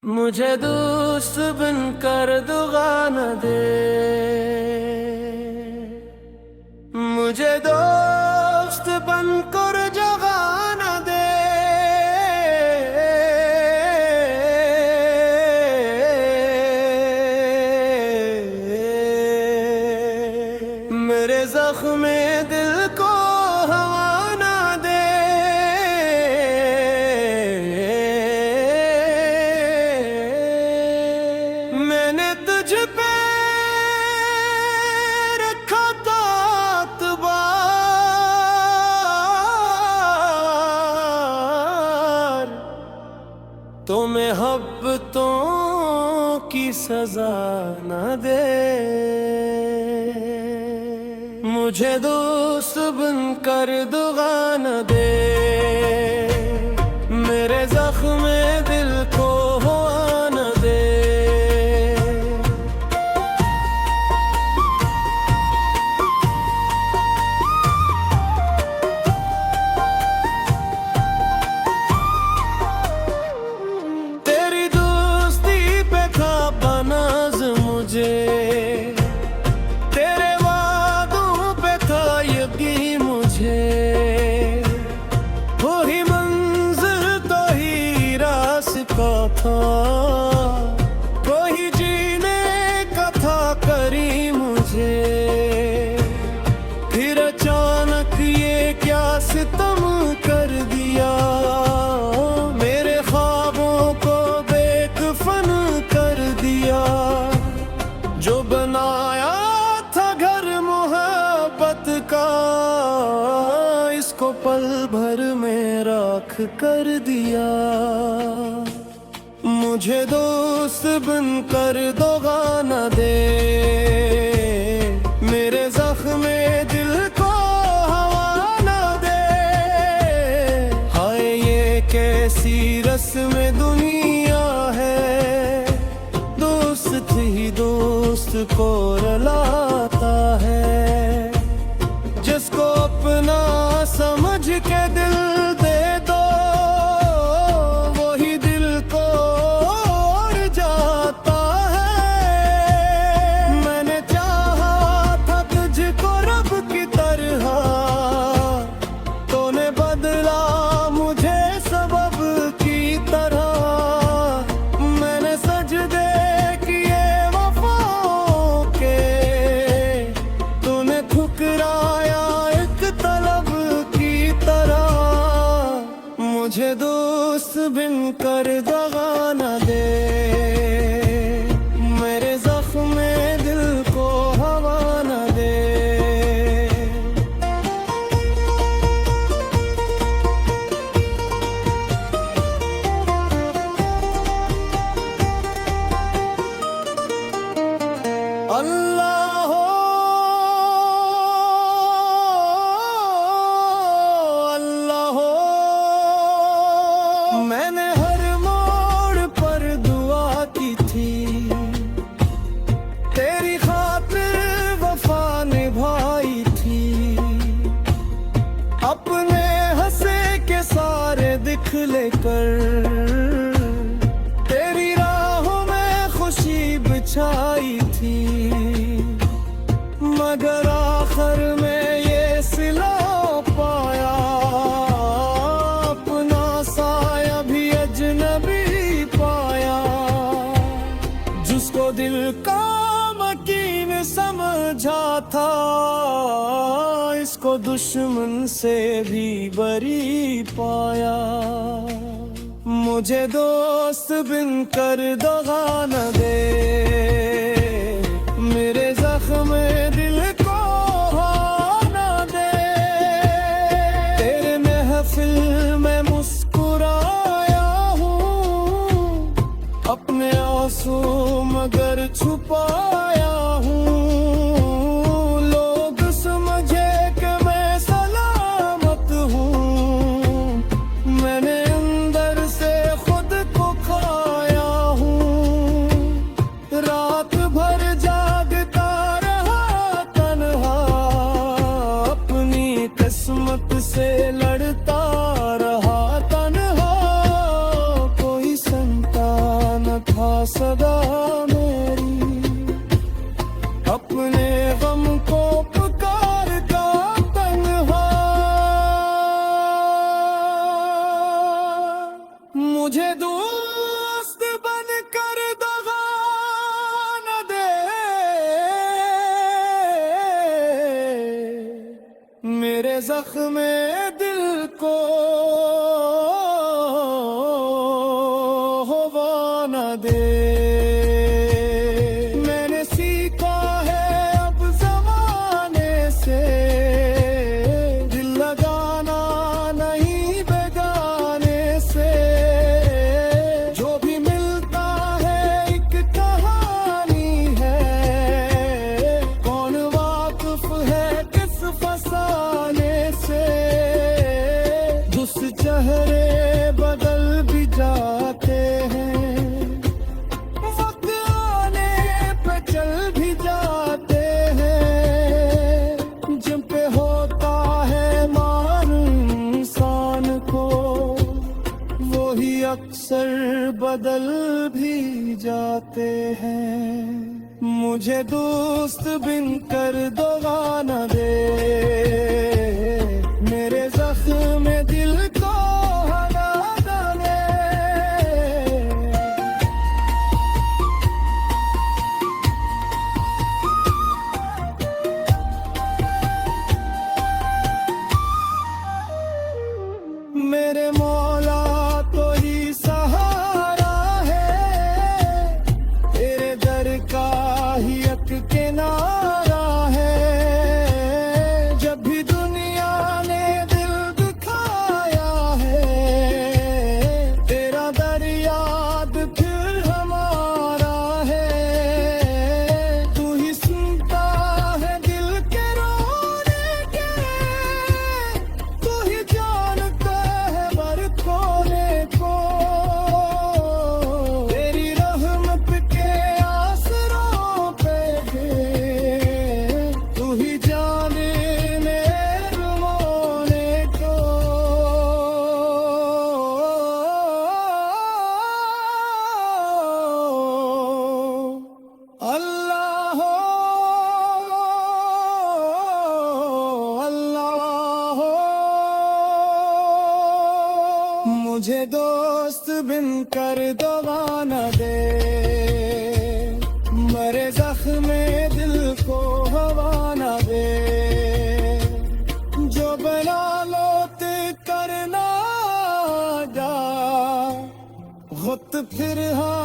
मुझे दोस्त बनकर दुआ न दे, मुझे दोस्त बनकर जगा न दे। मेरे जख्म दिल को हवा न दे। मैंने तुझ पे रखा था एतबार, तो मोहब्बतों की सजा न दे। मुझे दोस्त बनकर दुआ न दे, मेरे जख्म दिल को हुआ न दे। तेरी दोस्ती पे था बनाज मुझे, वही मंजिल तो ही रास्ता था, वही जीने का था करी मुझे। फिर अचानक ये क्या सितम कर दिया, मेरे ख्वाबों को बेकफन कर दिया। जो बनाया था घर मोहब्बत का, इसको पल भर में राख कर दिया। मुझे दोस्त बनकर दुआ न दे, मेरे जख्म दिल को हवा न दे। हाय ये कैसी रस्म दुनिया है, दोस्त ही दोस्त को रुलाता है। जिसको अपना समझ के दिल दे दो, वही दिल को और जाता है। मैंने चाहा था तुझको रब की तरह, तूने बदला मुझे सबब की तरह। मैंने सजदे किए वफाओं के, तूने ठुकराया तलब की तरह। मुझे दोस्त बनकर दुआ न दे, मेरे जख्म दिल को हवा न दे। अल्लाह हो मैंने हर मोड़ पर दुआ की थी, तेरी खातिर वफा निभाई थी। अपने हंसे के सारे दिखले कर, तेरी राहों में खुशी बिछाई थी। मगर आखिर में ये सिला पाया, जिसको दिल का मकीन समझा था, इसको दुश्मन से भी बरी पाया। मुझे दोस्त बनकर दुआ न दे, मेरे जख्म दिल को न दे। तेरे महफिल में मुस्कुराया हूँ, अपने आंसू मगर छुपाया हूँ। लोग समझे कि मैं सलामत हूँ, मैंने अंदर से खुद को खाया हूँ। रात भर जागता रहा तन्हा, अपनी किस्मत से लड़ता रहा तन्हा। कोई संतान सदा मेरी, अपने गम को पुकारता तन्हा। मुझे दोस्त बन कर दगा न दे, मेरे जख्म दिल को हवा न दे। मैंने सीखा है अब जमाने से, दिल लगाना नहीं बेगाने से। जो भी मिलता है एक कहानी है, कौन वाकिफ है किस फसाने से। दुस चेहरे बदल भी जाते हैं, वक्त आने पे चल भी जाते हैं। जिन पे होता है मान इंसान को, वो ही अक्सर बदल भी जाते हैं। मुझे दोस्त बिन कर दगा न दे, मेरे जख्म दिल को हरा न दे। मेरे मौला तो ही सहारा है, तेरे दर का ही एक किनारा है। जब भी दुनिया ने दिल दुखाया है, तेरा दर याद फिर हमारा है। तू ही सुनता है दिल के रोने के, तू ही जानता है बर खोने को। तेरी रहमत के आसरों पे तू ही जाने मेरे रोने को। अल्लाह हो, अल्लाह हो। मुझे दोस्त बिन कर दगा न दे, मरे जख्म दिल को हवा न दे। जो बना लोत करना जा, खुद फिर हाँ